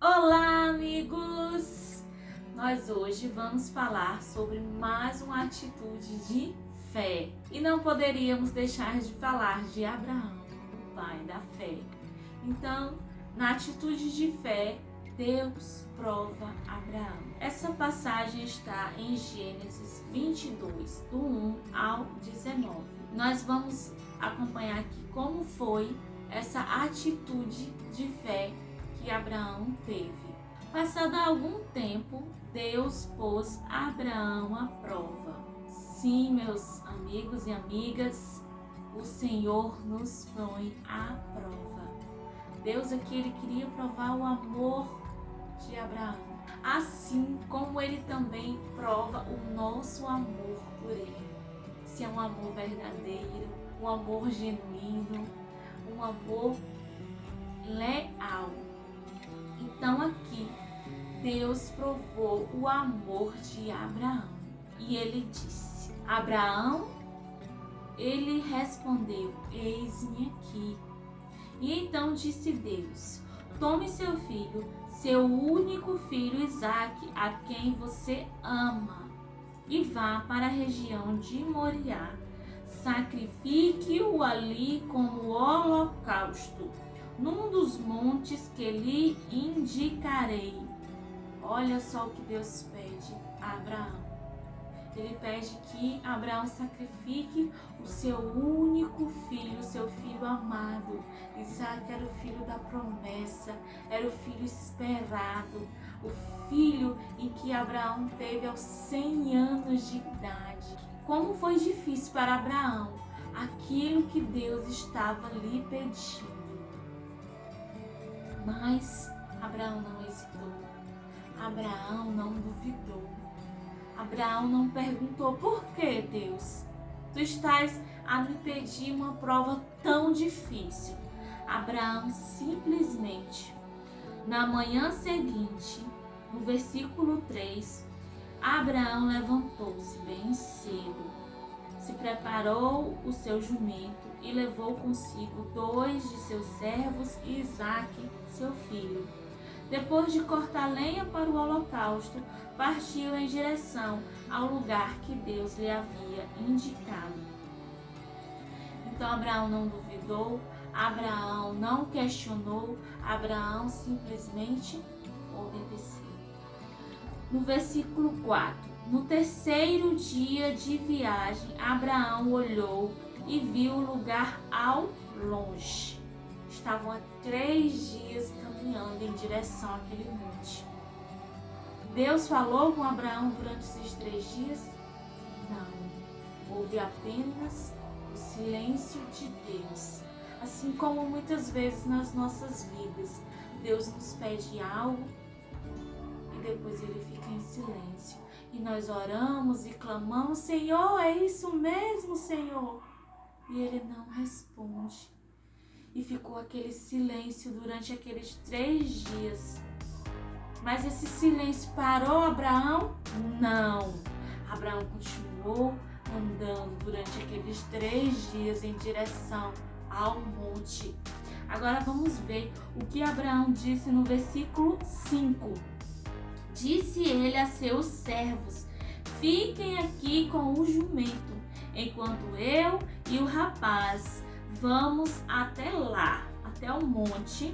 Olá, amigos! Nós hoje vamos falar sobre mais uma atitude de fé. E não poderíamos deixar de falar de Abraão, o pai da fé. Então, na atitude de fé, Deus prova Abraão. Essa passagem está em Gênesis 22, do 1 ao 19. Nós vamos acompanhar aqui como foi essa atitude de fé que Abraão teve. Passado algum tempo, Deus pôs Abraão à prova. Sim, meus amigos e amigas, o Senhor nos põe à prova. Deus aqui, Ele queria provar o amor de Abraão, assim como Ele também prova o nosso amor por Ele. Se é um amor verdadeiro, um amor genuíno, um amor leal. Então aqui, Deus provou o amor de Abraão. E Ele disse: Abraão, ele respondeu: eis-me aqui. E então disse Deus: tome seu filho, seu único filho Isaque, a quem você ama, e vá para a região de Moriá. Sacrifique-o ali como holocausto, num dos montes que lhe indicarei. Olha só o que Deus pede a Abraão. Ele pede que Abraão sacrifique o seu único filho, seu filho amado. Isaque era o filho da promessa, era o filho esperado, o filho em que Abraão teve aos 100 anos de idade. Como foi difícil para Abraão aquilo que Deus estava lhe pedindo. Mas Abraão não hesitou, Abraão não duvidou, Abraão não perguntou: por que, Deus? Tu estás a me pedir uma prova tão difícil. Abraão simplesmente, na manhã seguinte, no versículo 3, Abraão levantou-se bem cedo, se preparou o seu jumento e levou consigo 2 de seus servos e Isaque, seu filho. Depois de cortar lenha para o holocausto, partiu em direção ao lugar que Deus lhe havia indicado. Então Abraão não duvidou, Abraão não questionou, Abraão simplesmente obedeceu. No versículo 4, no terceiro dia de viagem, Abraão olhou e viu o lugar ao longe. Estavam há 3 dias caminhando em direção àquele monte. Deus falou com Abraão durante esses 3 dias? Não. Houve apenas o silêncio de Deus. Assim como muitas vezes nas nossas vidas, Deus nos pede algo e depois Ele fica em silêncio. E nós oramos e clamamos: Senhor, é isso mesmo, Senhor? E Ele não responde. E ficou aquele silêncio durante aqueles 3 dias. Mas esse silêncio parou Abraão? Não. Abraão continuou andando durante aqueles 3 dias em direção ao monte. Agora vamos ver o que Abraão disse no versículo 5. Disse ele a seus servos: fiquem aqui com o jumento, enquanto eu e o rapaz vamos até lá, até o monte.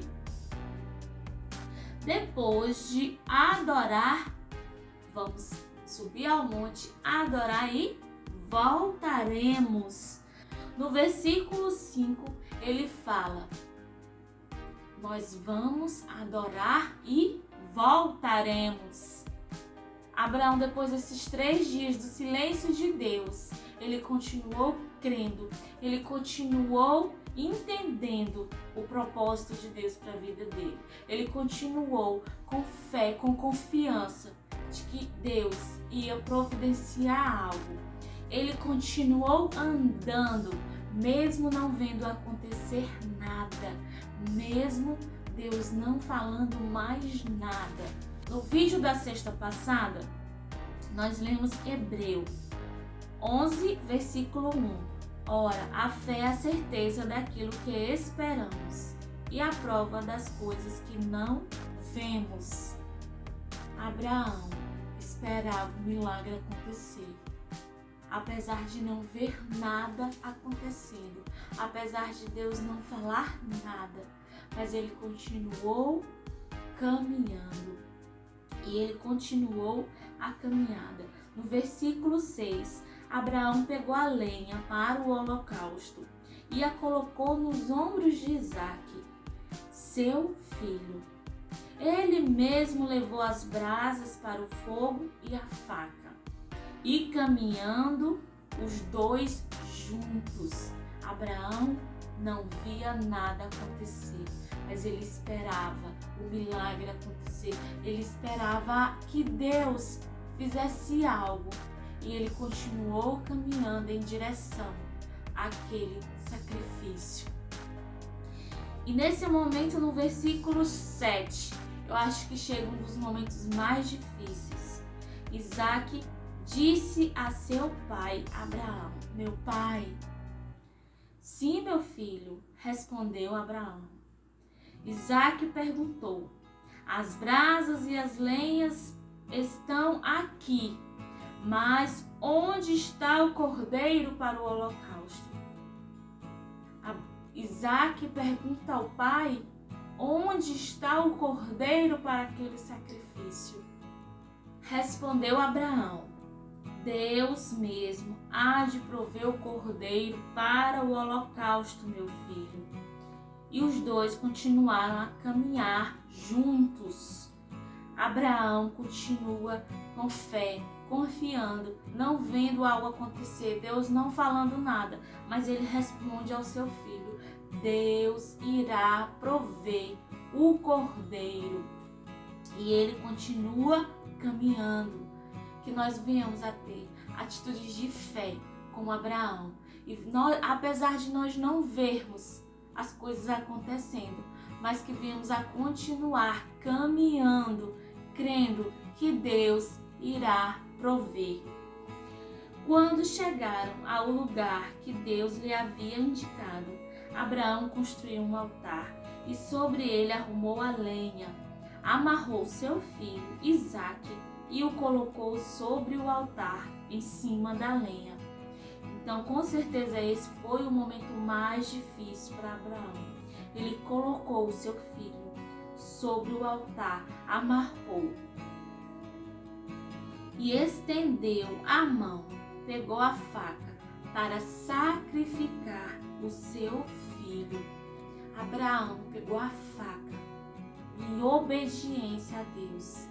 Depois de adorar, vamos subir ao monte, adorar e voltaremos. No versículo 5, ele fala: nós vamos adorar e voltaremos. Abraão, depois desses 3 dias do silêncio de Deus, ele continuou crendo, ele continuou entendendo o propósito de Deus para a vida dele. Ele continuou com fé, com confiança de que Deus ia providenciar algo. Ele continuou andando, mesmo não vendo acontecer nada, mesmo Deus não falando mais nada. No vídeo da sexta passada, nós lemos Hebreu 11, versículo 1. Ora, a fé é a certeza daquilo que esperamos e a prova das coisas que não vemos, Abraão esperava o milagre acontecer. Apesar de não ver nada acontecendo, apesar de Deus não falar nada, mas ele continuou caminhando. E ele continuou a caminhada. No versículo 6, Abraão pegou a lenha para o holocausto e a colocou nos ombros de Isaque, seu filho. Ele mesmo levou as brasas para o fogo e a faca. E caminhando os dois juntos, Abraão não via nada acontecer, mas ele esperava o milagre acontecer. Ele esperava que Deus fizesse algo e ele continuou caminhando em direção àquele sacrifício. E nesse momento, no versículo 7, eu acho que chega um dos momentos mais difíceis. Isaque disse a seu pai Abraão: meu pai. Sim, meu filho, respondeu Abraão. Isaque perguntou: as brasas e as lenhas estão aqui, mas onde está o cordeiro para o holocausto? Isaque pergunta ao pai: onde está o cordeiro para aquele sacrifício? Respondeu Abraão: Deus mesmo há de prover o cordeiro para o holocausto, meu filho. E os dois continuaram a caminhar juntos. Abraão continua com fé, confiando, não vendo algo acontecer, Deus não falando nada, mas ele responde ao seu filho: Deus irá prover o cordeiro. E ele continua caminhando. Que nós venhamos a ter atitudes de fé como Abraão. E nós, apesar de nós não vermos as coisas acontecendo, mas que venhamos a continuar caminhando, crendo que Deus irá prover. Quando chegaram ao lugar que Deus lhe havia indicado, Abraão construiu um altar e sobre ele arrumou a lenha, amarrou seu filho Isaque e o colocou sobre o altar, em cima da lenha. Então, com certeza, esse foi o momento mais difícil para Abraão. Ele colocou o seu filho sobre o altar, amarrou e estendeu a mão, pegou a faca para sacrificar o seu filho. Abraão pegou a faca em obediência a Deus.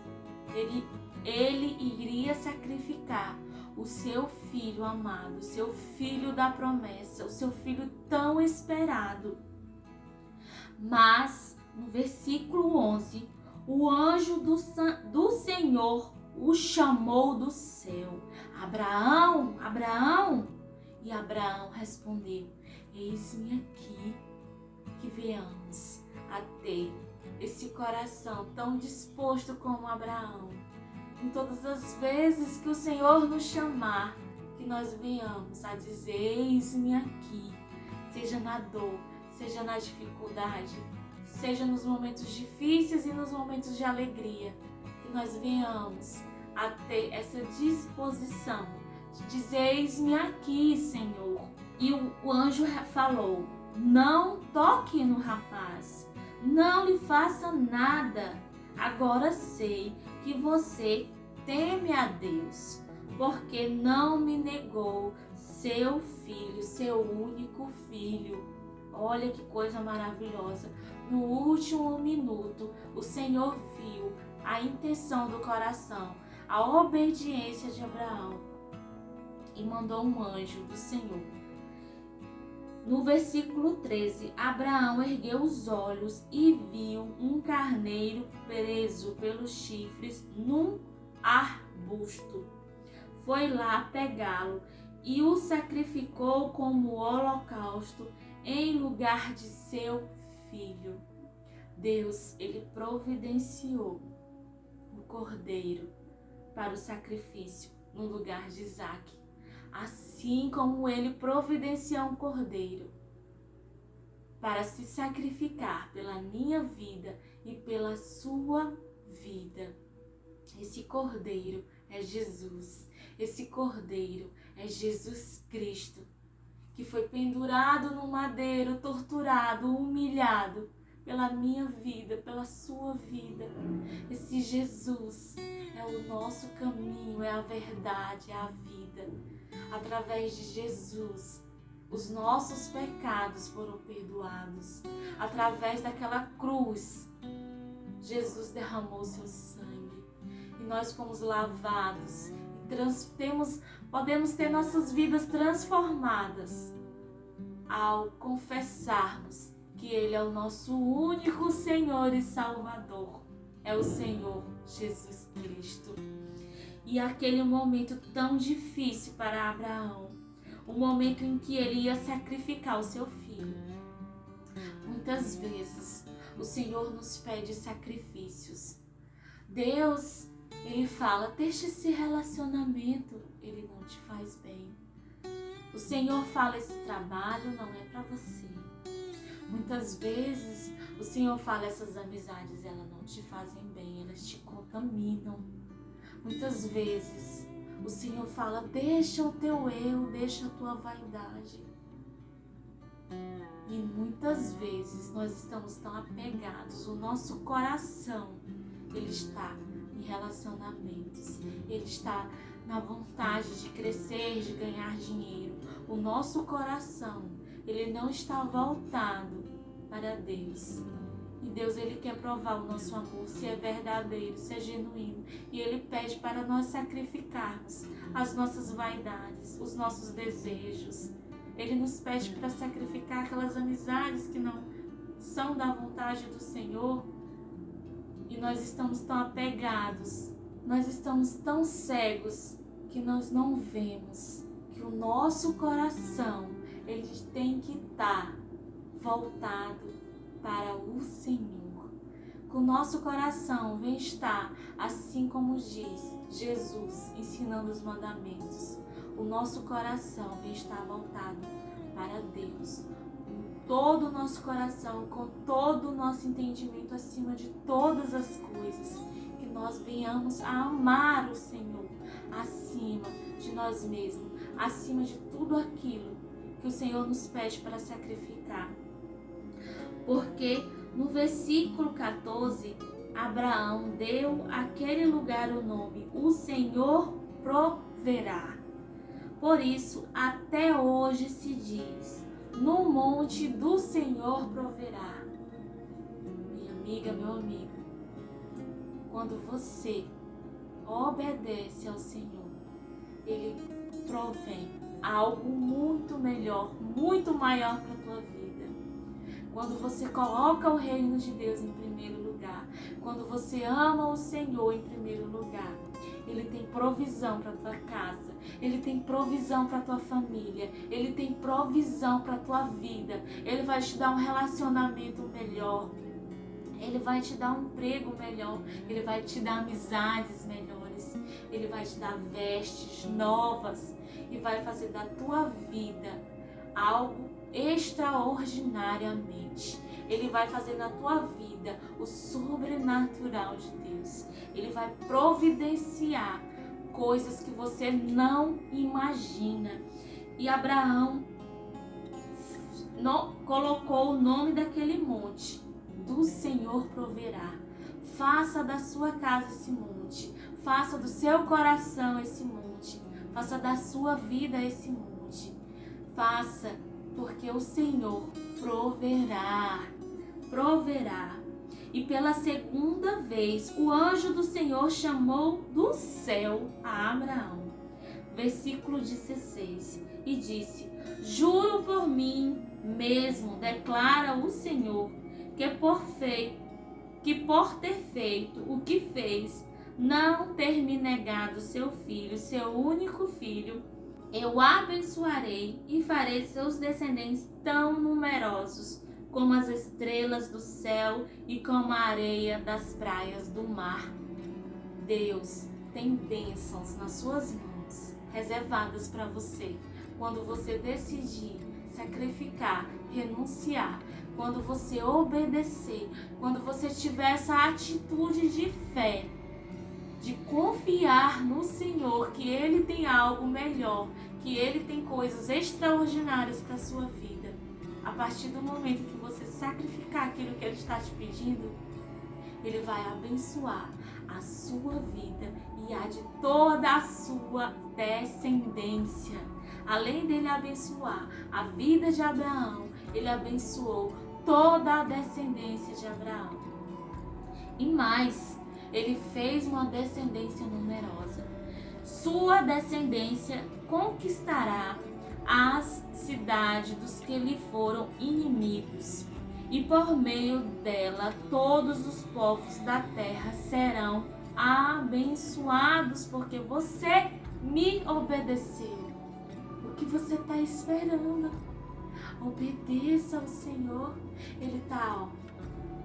Ele iria sacrificar o seu filho amado, o seu filho da promessa, o seu filho tão esperado. Mas, no versículo 11, o anjo do Senhor o chamou do céu: Abraão, Abraão! E Abraão respondeu: eis-me aqui. Que venhamos a ter esse coração tão disposto como Abraão. Em todas as vezes que o Senhor nos chamar, que nós venhamos a dizer: eis-me aqui. Seja na dor, seja na dificuldade, seja nos momentos difíceis e nos momentos de alegria, que nós venhamos a ter essa disposição de dizer: eis-me aqui, Senhor. E o anjo falou: não toque no rapaz, não lhe faça nada. Agora sei que você teme a Deus, porque não me negou seu filho, seu único filho. Olha que coisa maravilhosa. No último minuto, o Senhor viu a intenção do coração, a obediência de Abraão e mandou um anjo do Senhor. No versículo 13, Abraão ergueu os olhos e viu um carneiro preso pelos chifres num arbusto. Foi lá pegá-lo e o sacrificou como holocausto em lugar de seu filho. Deus, ele providenciou o cordeiro para o sacrifício no lugar de Isaque. Assim como ele providenciou um cordeiro para se sacrificar pela minha vida e pela sua vida. Esse cordeiro é Jesus. Esse cordeiro é Jesus Cristo, que foi pendurado no madeiro, torturado, humilhado pela minha vida, pela sua vida. Esse Jesus é o nosso caminho, é a verdade, é a vida. Através de Jesus, os nossos pecados foram perdoados. Através daquela cruz, Jesus derramou seu sangue e nós fomos lavados e podemos ter nossas vidas transformadas ao confessarmos que Ele é o nosso único Senhor e Salvador. É o Senhor Jesus Cristo. E aquele momento tão difícil para Abraão, o momento em que ele ia sacrificar o seu filho. Muitas vezes o Senhor nos pede sacrifícios. Deus, Ele fala, deixa esse relacionamento, ele não te faz bem. O Senhor fala, esse trabalho não é para você. Muitas vezes o Senhor fala, essas amizades, elas não te fazem bem, elas te contaminam. Muitas vezes o Senhor fala, deixa o teu eu, deixa a tua vaidade. E muitas vezes nós estamos tão apegados, o nosso coração, ele está em relacionamentos, ele está na vontade de crescer, de ganhar dinheiro. O nosso coração, ele não está voltado para Deus. E Deus, Ele quer provar o nosso amor, se é verdadeiro, se é genuíno. E Ele pede para nós sacrificarmos as nossas vaidades, os nossos desejos. Ele nos pede para sacrificar aquelas amizades que não são da vontade do Senhor. E nós estamos tão apegados, nós estamos tão cegos que nós não vemos que o nosso coração, ele tem que estar voltado para o Senhor. Que o nosso coração vem estar, assim como diz Jesus, ensinando os mandamentos. O nosso coração vem estar voltado para Deus. Com todo o nosso coração, com todo o nosso entendimento acima de todas as coisas. Que nós venhamos a amar o Senhor acima de nós mesmos, acima de tudo aquilo que o Senhor nos pede para sacrificar. Porque no versículo 14, Abraão deu àquele lugar o nome, o Senhor proverá. Por isso, até hoje se diz, no monte do Senhor proverá. Minha amiga, meu amigo, quando você obedece ao Senhor, Ele provém algo muito melhor, muito maior para a tua vida. Quando você coloca o reino de Deus em primeiro lugar, quando você ama o Senhor em primeiro lugar, Ele tem provisão para a tua casa, Ele tem provisão para a tua família, Ele tem provisão para a tua vida, Ele vai te dar um relacionamento melhor, Ele vai te dar um emprego melhor, Ele vai te dar amizades melhores, Ele vai te dar vestes novas e vai fazer da tua vida algo extraordinariamente. Ele vai fazer na tua vida o sobrenatural de Deus. Ele vai providenciar coisas que você não imagina. E Abraão colocou o nome daquele monte, do Senhor proverá. Faça da sua casa esse monte, faça do seu coração esse monte, faça da sua vida esse monte. Faça, porque o Senhor proverá. E pela segunda vez, o anjo do Senhor chamou do céu a Abraão. Versículo 16. E disse, juro por mim mesmo, declara o Senhor, que por ter feito o que fez, não ter me negado seu filho, seu único filho, eu abençoarei e farei seus descendentes tão numerosos como as estrelas do céu e como a areia das praias do mar. Deus tem bênçãos nas suas mãos, reservadas para você, quando você decidir sacrificar, renunciar, quando você obedecer, quando você tiver essa atitude de fé, de confiar no Senhor, que Ele tem algo melhor, que Ele tem coisas extraordinárias para a sua vida. A partir do momento que você sacrificar aquilo que Ele está te pedindo, Ele vai abençoar a sua vida e a de toda a sua descendência. Além dele abençoar a vida de Abraão, Ele abençoou toda a descendência de Abraão. E mais, Ele fez uma descendência numerosa. Sua descendência conquistará as cidades dos que lhe foram inimigos, e por meio dela todos os povos da terra serão abençoados, porque você me obedeceu. O que você está esperando? Obedeça ao Senhor. Ele está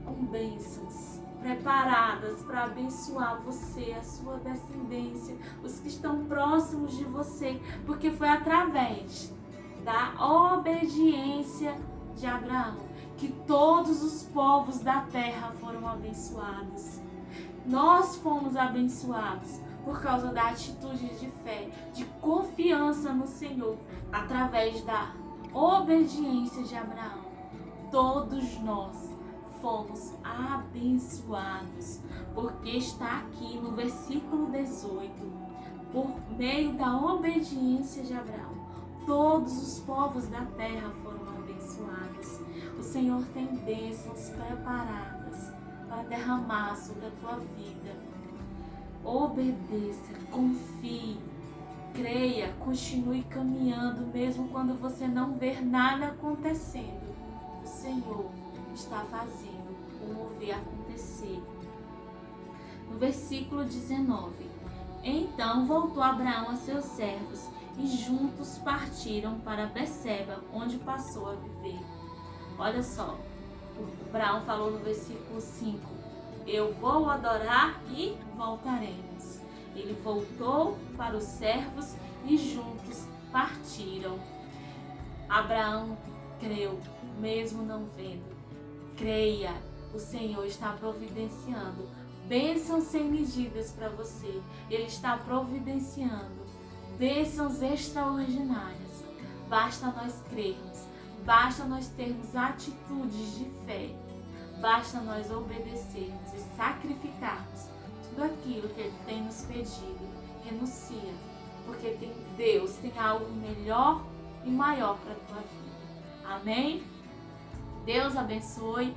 com bênçãos preparadas para abençoar você, a sua descendência, os que estão próximos de você, porque foi através da obediência de Abraão que todos os povos da terra foram abençoados. Nós fomos abençoados por causa da atitude de fé, de confiança no Senhor, através da obediência de Abraão. Todos nós fomos abençoados, porque está aqui no versículo 18, por meio da obediência de Abraão, todos os povos da terra foram abençoados. O Senhor tem bênçãos preparadas para derramar sobre a tua vida. Obedeça, confie, creia, continue caminhando, mesmo quando você não ver nada acontecendo. O Senhor está fazendo o mover acontecer. No versículo 19: Então voltou Abraão a seus servos, e juntos partiram para Beceba, onde passou a viver. Olha só, o Abraão falou no versículo 5, eu vou adorar e voltaremos. Ele voltou para os servos e juntos partiram. Abraão creu, mesmo não vendo. Creia, o Senhor está providenciando bênçãos sem medidas para você. Ele está providenciando bênçãos extraordinárias. Basta nós crermos, basta nós termos atitudes de fé, basta nós obedecermos e sacrificarmos tudo aquilo que Ele tem nos pedido. Renuncia, porque Deus tem algo melhor e maior para a tua vida. Amém? Deus abençoe.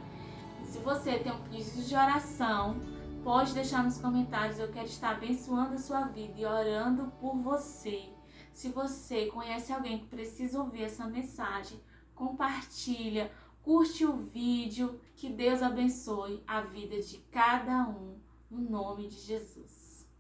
Se você tem um pedido de oração, pode deixar nos comentários. Eu quero estar abençoando a sua vida e orando por você. Se você conhece alguém que precisa ouvir essa mensagem, compartilha, curte o vídeo. Que Deus abençoe a vida de cada um, no nome de Jesus.